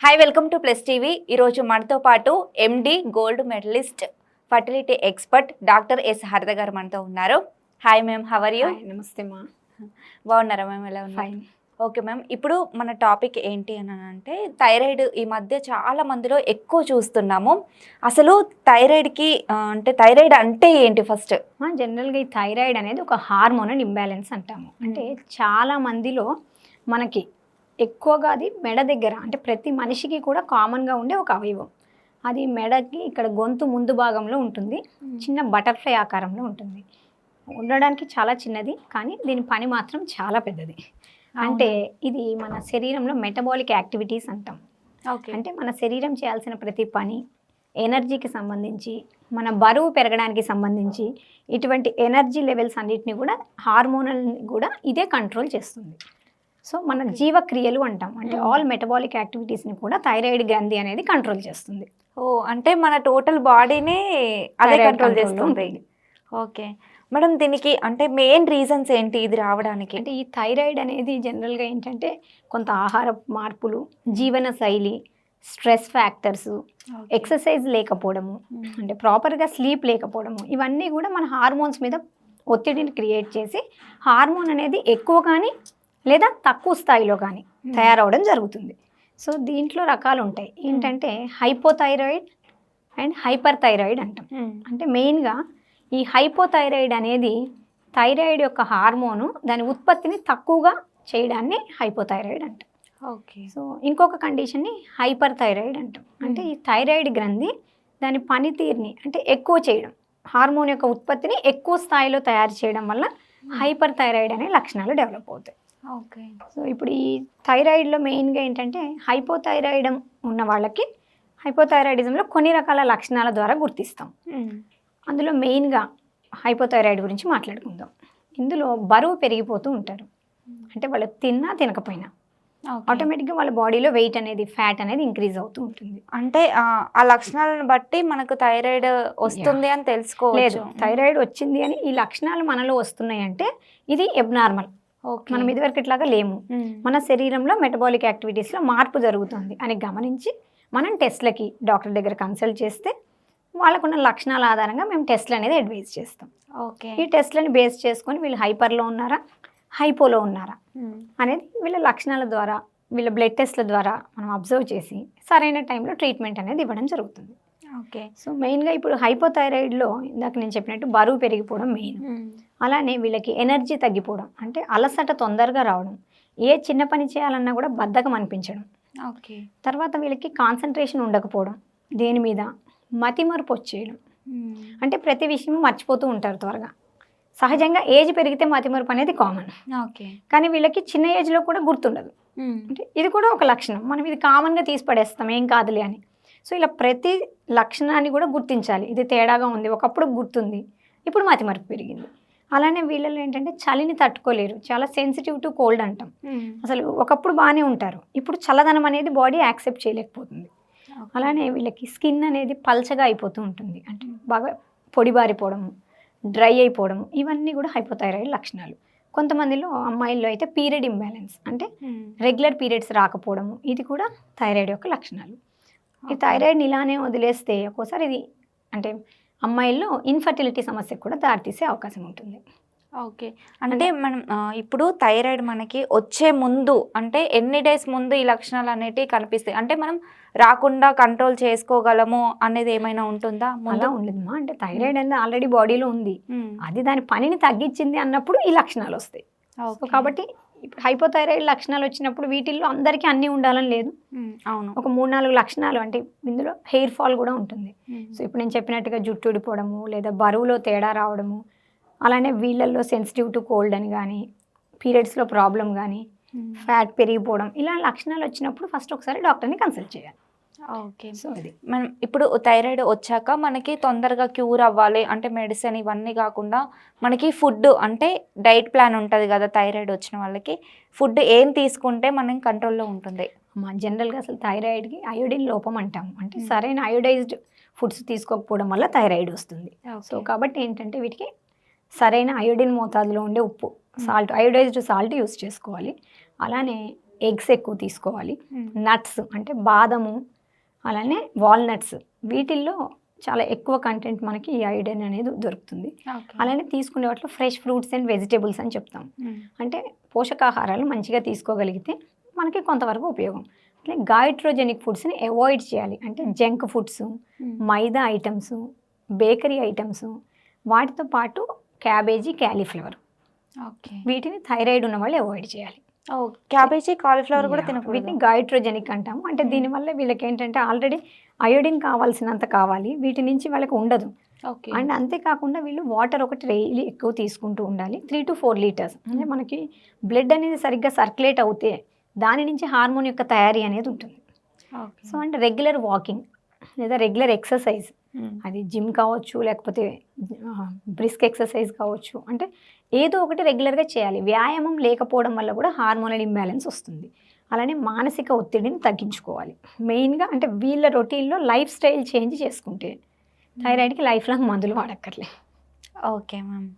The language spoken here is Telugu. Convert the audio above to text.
Hi welcome to Plus TV. ఈరోజు మనతో పాటు MD gold medalist fertility expert doctor S Haritha గారు మనతో ఉన్నారు. Hi ma'am, how are you? నమస్తే మా. బాగున్నారా మ్యామ్? ఎలా ఉన్నారు? ఫైన్. ఓకే మ్యామ్, ఇప్పుడు మన టాపిక్ ఏంటి అని అంటే థైరాయిడ్. ఈ మధ్య చాలా మందిలో ఎక్కువ చూస్తున్నాము. అసలు థైరాయిడ్కి అంటే థైరాయిడ్ అంటే ఏంటి ఫస్ట్? జనరల్గా ఈ థైరాయిడ్ అనేది ఒక హార్మోనల్ ఇంబ్యాలెన్స్ అంటాము. అంటే చాలా మందిలో మనకి ఎక్కువగా అది మెడ దగ్గర, అంటే ప్రతి మనిషికి కూడా కామన్గా ఉండే ఒక అవయవం. అది మెడకి ఇక్కడ గొంతు ముందు భాగంలో ఉంటుంది. చిన్న బటర్ఫ్లై ఆకారంలో ఉంటుంది. ఉండడానికి చాలా చిన్నది, కానీ దీని పని మాత్రం చాలా పెద్దది. అంటే ఇది మన శరీరంలో మెటబాలిక్ యాక్టివిటీస్ అంటాం. అంటే మన శరీరం చేయాల్సిన ప్రతి పని, ఎనర్జీకి సంబంధించి, మన బరువు పెరగడానికి సంబంధించి, ఇటువంటి ఎనర్జీ లెవెల్స్ అన్నిటిని కూడా హార్మోనల్ని కూడా ఇదే కంట్రోల్ చేస్తుంది. సో మన జీవక్రియలు అంటాం. అంటే ఆల్ మెటబాలిక్ యాక్టివిటీస్ని కూడా థైరాయిడ్ గ్రంథి అనేది కంట్రోల్ చేస్తుంది. అంటే మన టోటల్ బాడీని అదే కంట్రోల్ చేస్తుంది. ఓకే మేడం, దీనికి అంటే మెయిన్ రీజన్స్ ఏంటి ఇది రావడానికి? అంటే ఈ థైరాయిడ్ అనేది జనరల్గా ఏంటంటే కొంత ఆహార మార్పులు, జీవన శైలి, స్ట్రెస్ ఫ్యాక్టర్స్, ఎక్సర్సైజ్ లేకపోవడము, అంటే ప్రాపర్గా స్లీప్ లేకపోవడము, ఇవన్నీ కూడా మన హార్మోన్స్ మీద ఒత్తిడిని క్రియేట్ చేసి హార్మోన్ అనేది ఎక్కువ కానీ లేదా తక్కువ స్థాయిలో కానీ తయారవడం జరుగుతుంది. సో దీంట్లో రకాలు ఉంటాయి. ఏంటంటే హైపోథైరాయిడ్ అండ్ హైపర్ థైరాయిడ్ అంటాం. అంటే మెయిన్గా ఈ హైపోథైరాయిడ్ అనేది థైరాయిడ్ యొక్క హార్మోను దాని ఉత్పత్తిని తక్కువగా చేయడాన్ని హైపోథైరాయిడ్ అంటాం. ఓకే. సో ఇంకొక కండిషన్ని హైపర్ థైరాయిడ్ అంటాం. అంటే ఈ థైరాయిడ్ గ్రంథి దాని పనితీరుని అంటే ఎక్కువ చేయడం, హార్మోన్ యొక్క ఉత్పత్తిని ఎక్కువ స్థాయిలో తయారు చేయడం వల్ల హైపర్ థైరాయిడ్ అనే లక్షణాలు డెవలప్ అవుతాయి. ఓకే. సో ఇప్పుడు ఈ థైరాయిడ్లో మెయిన్గా ఏంటంటే హైపోథైరాయిడం ఉన్న వాళ్ళకి హైపోథైరాయిడిజంలో కొన్ని రకాల లక్షణాల ద్వారా గుర్తిస్తాం. అందులో మెయిన్గా హైపోథైరాయిడ్ గురించి మాట్లాడుకుందాం. ఇందులో బరువు పెరిగిపోతూ ఉంటారు. అంటే వాళ్ళు తిన్నా తినకపోయినా ఆటోమేటిక్గా వాళ్ళ బాడీలో వెయిట్ అనేది, ఫ్యాట్ అనేది ఇంక్రీజ్ అవుతూ ఉంటుంది. అంటే ఆ లక్షణాలను బట్టి మనకు థైరాయిడ్ వస్తుంది అని తెలుసుకోలేదు. థైరాయిడ్ వచ్చింది అని ఈ లక్షణాలు మనలో వస్తున్నాయి అంటే ఇది ఎబ్నార్మల్. మనం ఇదివరకు ఇట్లాగా లేము, మన శరీరంలో మెటబాలిక్ యాక్టివిటీస్లో మార్పు జరుగుతుంది అని గమనించి మనం టెస్ట్లకి డాక్టర్ దగ్గర కన్సల్ట్ చేస్తే వాళ్ళకున్న లక్షణాల ఆధారంగా మేము టెస్ట్లు అనేది అడ్వైజ్ చేస్తాం. ఓకే. ఈ టెస్ట్లని బేస్ చేసుకొని వీళ్ళు హైపర్లో ఉన్నారా, హైపోలో ఉన్నారా అనేది వీళ్ళ లక్షణాల ద్వారా, వీళ్ళ బ్లడ్ టెస్ట్ల ద్వారా మనం అబ్జర్వ్ చేసి సరైన టైంలో ట్రీట్మెంట్ అనేది ఇవ్వడం జరుగుతుంది. ఓకే. సో మెయిన్గా ఇప్పుడు హైపోథైరాయిడ్లో ఇందాక నేను చెప్పినట్టు బరువు పెరిగిపోవడం మెయిన్. అలానే వీళ్ళకి ఎనర్జీ తగ్గిపోవడం, అంటే అలసట తొందరగా రావడం, ఏ చిన్న పని చేయాలన్నా కూడా బద్ధకం అనిపించడం. ఓకే. తర్వాత వీళ్ళకి కాన్సన్ట్రేషన్ ఉండకపోవడం, దేని మీద మతిమరుపు వచ్చేయడం. అంటే ప్రతి విషయం మర్చిపోతూ ఉంటారు త్వరగా. సహజంగా ఏజ్ పెరిగితే మతిమరుపు అనేది కామన్. ఓకే. కానీ వీళ్ళకి చిన్న ఏజ్లో కూడా గుర్తుండదు. అంటే ఇది కూడా ఒక లక్షణం. మనం ఇది కామన్గా తీసి పడేస్తాం, ఏం కాదులే అని. సో ఇలా ప్రతి లక్షణాన్ని కూడా గుర్తించాలి. ఇది తేడాగా ఉంది, ఒకప్పుడు గుర్తుంది, ఇప్పుడు మతిమరుపు పెరిగింది. అలానే వీళ్ళలో ఏంటంటే చలిని తట్టుకోలేరు, చాలా సెన్సిటివ్ టు కోల్డ్ అంటాం. అసలు ఒకప్పుడు బాగానే ఉంటారు, ఇప్పుడు చల్లదనం అనేది బాడీ యాక్సెప్ట్ చేయలేకపోతుంది. అలానే వీళ్ళకి స్కిన్ అనేది పల్చగా అయిపోతూ ఉంటుంది, అంటే బాగా పొడిబారిపోవడము, డ్రై అయిపోవడము, ఇవన్నీ కూడా హైపోథైరాయిడ్ లక్షణాలు. కొంతమందిలో అమ్మాయిల్లో అయితే పీరియడ్ ఇంబ్యాలెన్స్, అంటే రెగ్యులర్ పీరియడ్స్ రాకపోవడము, ఇది కూడా థైరాయిడ్ యొక్క లక్షణాలు. ఈ థైరాయిడ్ని ఇలానే వదిలేస్తే ఒక్కోసారి ఇది అంటే అమ్మాయిల్లో ఇన్ఫర్టిలిటీ సమస్యకు కూడా దారితీసే అవకాశం ఉంటుంది. ఓకే. అంటే మనం ఇప్పుడు థైరాయిడ్ మనకి వచ్చే ముందు అంటే ఎన్ని డేస్ ముందు ఈ లక్షణాలు అనేటివి కనిపిస్తాయి? అంటే మనం రాకుండా కంట్రోల్ చేసుకోగలము అనేది ఏమైనా ఉంటుందా? అలా ఉండదుమా. అంటే థైరాయిడ్ అనేది ఆల్రెడీ బాడీలో ఉంది, అది దాని పనిని తగ్గించింది అన్నప్పుడు ఈ లక్షణాలు వస్తాయి. కాబట్టి ఇప్పుడు హైపోథైరాయిడ్ లక్షణాలు వచ్చినప్పుడు వీటిల్లో అందరికీ అన్నీ ఉండాలని లేదు. అవును. ఒక 3-4 లక్షణాలు, అంటే ఇందులో హెయిర్ ఫాల్ కూడా ఉంటుంది. సో ఇప్పుడు నేను చెప్పినట్టుగా జుట్టు ఊడిపోవడము, లేదా బరువులో తేడా రావడము, అలానే వీళ్ళల్లో సెన్సిటివ్ టు కోల్డ్ అని కానీ, పీరియడ్స్లో ప్రాబ్లం కానీ, ఫ్యాట్ పెరిగిపోవడం, ఇలా లక్షణాలు వచ్చినప్పుడు ఫస్ట్ ఒకసారి డాక్టర్ని కన్సల్ట్ చేయాలి. ఓకే. సో అది మనం ఇప్పుడు థైరాయిడ్ వచ్చాక మనకి తొందరగా క్యూర్ అవ్వాలి అంటే మెడిసిన్ ఇవన్నీ కాకుండా మనకి ఫుడ్ అంటే డైట్ ప్లాన్ ఉంటుంది కదా థైరాయిడ్ వచ్చిన వాళ్ళకి, ఫుడ్ ఏం తీసుకుంటే మనం కంట్రోల్లో ఉంటుంది? జనరల్గా అసలు థైరాయిడ్కి అయోడిన్ లోపం అంటాము. అంటే సరైన అయోడైజ్డ్ ఫుడ్స్ తీసుకోకపోవడం వల్ల థైరాయిడ్ వస్తుంది. సో కాబట్టి ఏంటంటే వీటికి సరైన అయోడిన్ మోతాదులో ఉండే ఉప్పు, సాల్ట్, అయోడైజ్డ్ సాల్ట్ యూస్ చేసుకోవాలి. అలానే ఎగ్స్ ఎక్కువ తీసుకోవాలి. నట్స్ అంటే బాదము, అలానే వాల్నట్స్, వీటిల్లో చాలా ఎక్కువ కంటెంట్ మనకి ఈ ఐరన్ అనేది దొరుకుతుంది. అలానే తీసుకునే వాటిలో ఫ్రెష్ ఫ్రూట్స్ అండ్ వెజిటేబుల్స్ అని చెప్తాం. అంటే పోషకాహారాలు మంచిగా తీసుకోగలిగితే మనకి కొంతవరకు ఉపయోగం. అట్లే గాయిట్రోజెనిక్ ఫుడ్స్ని అవాయిడ్ చేయాలి. అంటే జంక్ ఫుడ్స్, మైదా ఐటమ్స్, బేకరీ ఐటమ్స్, వాటితో పాటు క్యాబేజీ, క్యాలీఫ్లవర్, వీటిని థైరాయిడ్ ఉన్న వాళ్ళు అవాయిడ్ చేయాలి. క్యాబేజీ, కాలీఫ్లవర్ కూడా తినకూడదు. వీటిని గాయిట్రోజెనిక్ అంటాము. అంటే దీనివల్ల వీళ్ళకి ఏంటంటే ఆల్రెడీ అయోడిన్ కావాల్సినంత కావాలి, వీటి నుంచి వాళ్ళకి ఉండదు. అండ్ అంతేకాకుండా వీళ్ళు వాటర్ ఒకటి డైలీ ఎక్కువ తీసుకుంటూ ఉండాలి. 3 to 4 లీటర్స్. అంటే మనకి బ్లడ్ అనేది సరిగ్గా సర్క్యులేట్ అవుతే దాని నుంచి హార్మోన్ యొక్క తయారీ అనేది ఉంటుంది. సో అంటే రెగ్యులర్ వాకింగ్ లేదా రెగ్యులర్ ఎక్సర్సైజ్, అది జిమ్ కావచ్చు, లేకపోతే బ్రిస్క్ ఎక్సర్సైజ్ కావచ్చు, అంటే ఏదో ఒకటి రెగ్యులర్గా చేయాలి. వ్యాయామం లేకపోవడం వల్ల కూడా హార్మోనల్ ఇంబ్యాలెన్స్ వస్తుంది. అలానే మానసిక ఒత్తిడిని తగ్గించుకోవాలి. మెయిన్గా అంటే వీళ్ళ రొటీన్లో లైఫ్ స్టైల్ చేంజ్ చేసుకుంటే థైరాయిడ్కి లైఫ్ లాంగ్ మందులు వాడక్కర్లే. Okay ma'am.